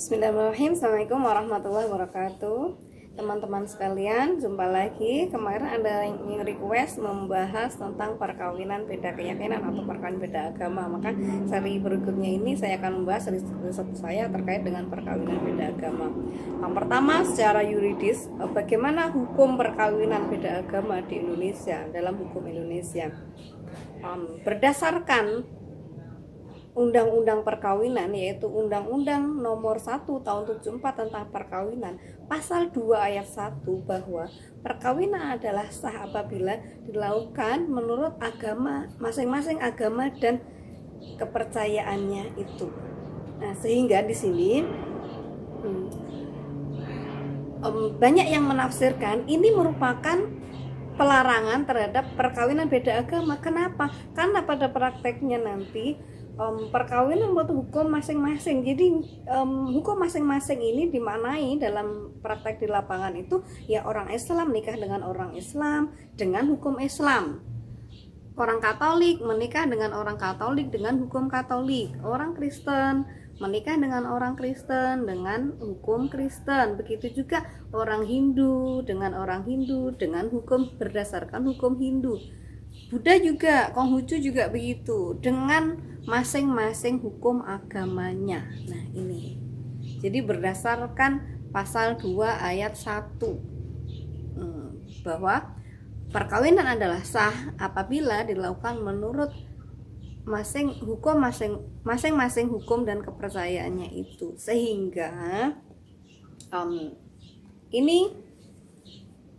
Bismillahirrahmanirrahim. Assalamualaikum warahmatullahi wabarakatuh. Teman-teman sekalian, jumpa lagi. Kemarin ada yang request membahas tentang perkawinan beda keyakinan atau perkawinan beda agama. Maka seri berikutnya ini saya akan membahas riset saya terkait dengan perkawinan beda agama. Yang pertama, secara yuridis, bagaimana hukum perkawinan beda agama di Indonesia dalam hukum Indonesia. Berdasarkan Undang-Undang Perkawinan, yaitu Undang-Undang Nomor 1 Tahun 74 tentang Perkawinan, Pasal 2 Ayat 1, bahwa perkawinan adalah sah apabila dilakukan menurut agama masing-masing agama dan kepercayaannya itu. Nah, sehingga di sini banyak yang menafsirkan ini merupakan pelarangan terhadap perkawinan beda agama. Kenapa? Karena pada prakteknya nanti perkawinan menurut hukum masing-masing. Jadi hukum masing-masing ini dimaknai dalam praktek di lapangan itu ya orang Islam menikah dengan orang Islam dengan hukum Islam. Orang Katolik menikah dengan orang Katolik dengan hukum Katolik. Orang Kristen menikah dengan orang Kristen dengan hukum Kristen. Begitu juga orang Hindu dengan orang Hindu dengan hukum berdasarkan hukum Hindu. Buddha juga, Konghucu juga begitu, dengan masing-masing hukum agamanya. Nah, ini. Jadi berdasarkan pasal 2 ayat 1 bahwa perkawinan adalah sah apabila dilakukan menurut masing-masing hukum dan kepercayaannya itu. Sehingga ini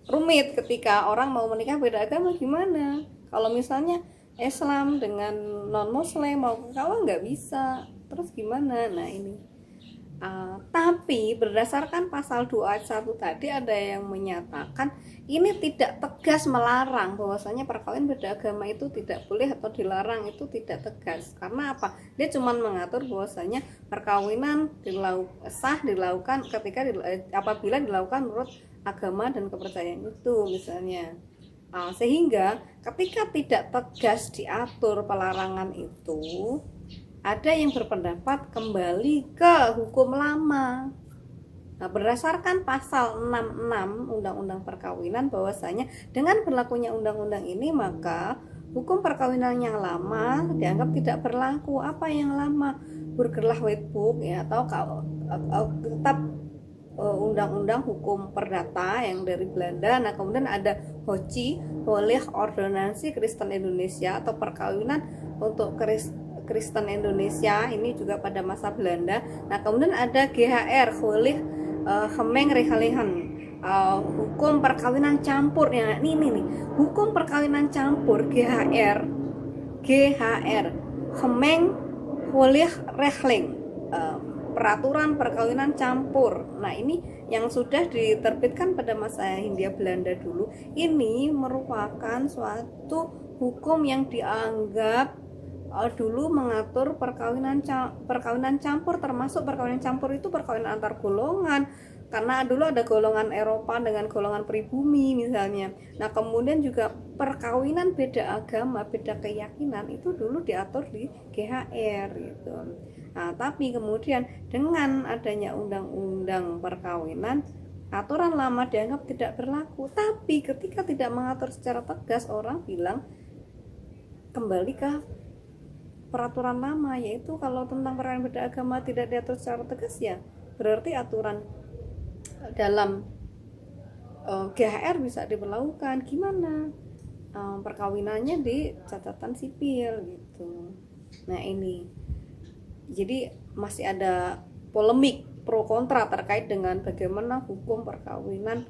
rumit ketika orang mau menikah beda agama. Gimana kalau misalnya Islam dengan non Muslim mau kawan nggak bisa, terus gimana? Nah ini tapi berdasarkan pasal 2 ayat 1 tadi ada yang menyatakan ini tidak tegas melarang, bahwasanya perkawinan beda agama itu tidak boleh atau dilarang, itu tidak tegas. Karena apa? Dia cuma mengatur bahwasanya perkawinan sah dilakukan ketika apabila dilakukan menurut agama dan kepercayaan itu misalnya. Sehingga ketika tidak tegas diatur pelarangan itu, ada yang berpendapat kembali ke hukum lama. Nah, berdasarkan pasal 66 Undang-Undang Perkawinan, bahwasanya dengan berlakunya undang-undang ini maka hukum perkawinan yang lama dianggap tidak berlaku. Apa yang lama? Burgerlijk Wetboek ya, atau kitab undang-undang hukum perdata yang dari Belanda. Nah, kemudian ada Holige Ordonnansie Kristen Indonesia atau perkawinan untuk Kristen Indonesia, ini juga pada masa Belanda. Nah, kemudian ada GHR, Holige Gemeenrechtingen, hukum perkawinan campur. Ya, ini nih, hukum perkawinan campur GHR, Gemeenrechtling, peraturan perkawinan campur. Nah, ini yang sudah diterbitkan pada masa Hindia Belanda dulu. Ini merupakan suatu hukum yang dianggap dulu mengatur perkawinan campur, termasuk perkawinan campur itu perkawinan antar golongan, karena dulu ada golongan Eropa dengan golongan pribumi misalnya. Nah, kemudian juga perkawinan beda agama, beda keyakinan itu dulu diatur di GHR gitu. Nah, tapi kemudian dengan adanya undang-undang perkawinan, aturan lama dianggap tidak berlaku. Tapi ketika tidak mengatur secara tegas, orang bilang kembali ke peraturan lama, yaitu kalau tentang perkawinan beda agama tidak diatur secara tegas, ya berarti aturan dalam GHR bisa diberlakukan. Gimana? Perkawinannya di catatan sipil gitu. Nah, ini jadi masih ada polemik pro kontra terkait dengan bagaimana hukum perkawinan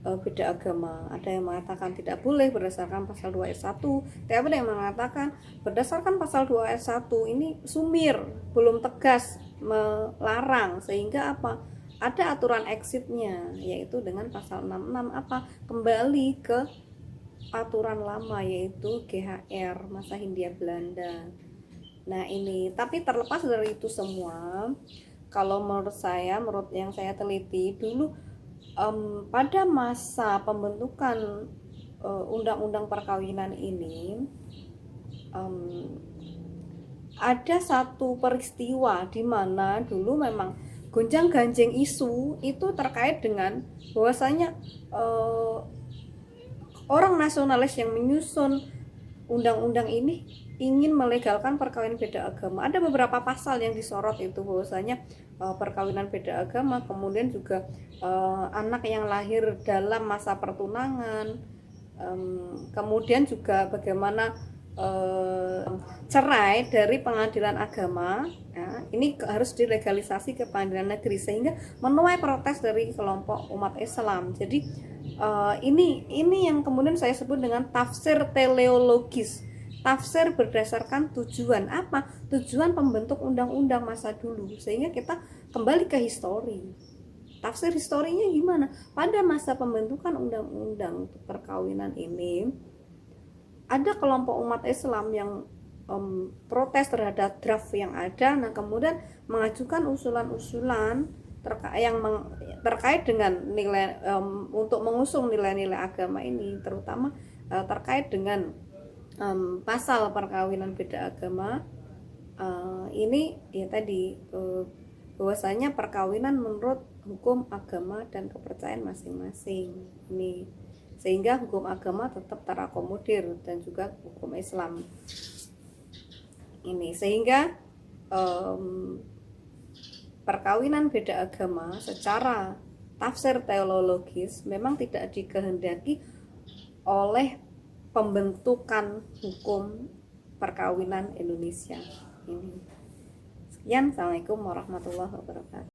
beda agama. Ada yang mengatakan tidak boleh berdasarkan pasal 2 ayat 1, tapi ada yang mengatakan berdasarkan pasal 2 ayat 1 ini sumir, belum tegas melarang, sehingga apa? Ada aturan exitnya, yaitu dengan pasal 66 apa? Kembali ke aturan lama, yaitu GHR masa Hindia Belanda. Nah, ini tapi terlepas dari itu semua, kalau menurut saya, menurut yang saya teliti dulu, pada masa pembentukan undang-undang perkawinan ini ada satu peristiwa di mana dulu memang gonjang-ganjing isu itu terkait dengan bahwasanya orang nasionalis yang menyusun undang-undang ini ingin melegalkan perkawinan beda agama. Ada beberapa pasal yang disorot itu bahwasanya perkawinan beda agama, kemudian juga anak yang lahir dalam masa pertunangan, kemudian juga bagaimana cerai dari pengadilan agama, ya, ini harus dilegalisasi ke pengadilan negeri, sehingga menuai protes dari kelompok umat Islam. Jadi ini yang kemudian saya sebut dengan tafsir teleologis, tafsir berdasarkan tujuan apa, tujuan pembentuk undang-undang masa dulu, sehingga kita kembali ke histori. Tafsir historinya gimana? Pada masa pembentukan undang-undang perkawinan ini, ada kelompok umat Islam yang protes terhadap draft yang ada, nah kemudian mengajukan usulan-usulan terkait dengan nilai, untuk mengusung nilai-nilai agama ini, terutama terkait dengan pasal perkawinan beda agama. Ini ya tadi, bahwasanya perkawinan menurut hukum agama dan kepercayaan masing-masing ini, sehingga hukum agama tetap terakomodir dan juga hukum Islam ini, sehingga perkawinan beda agama secara tafsir teologis memang tidak dikehendaki oleh pembentukan hukum perkawinan Indonesia ini. Sekian, assalamualaikum warahmatullahi wabarakatuh.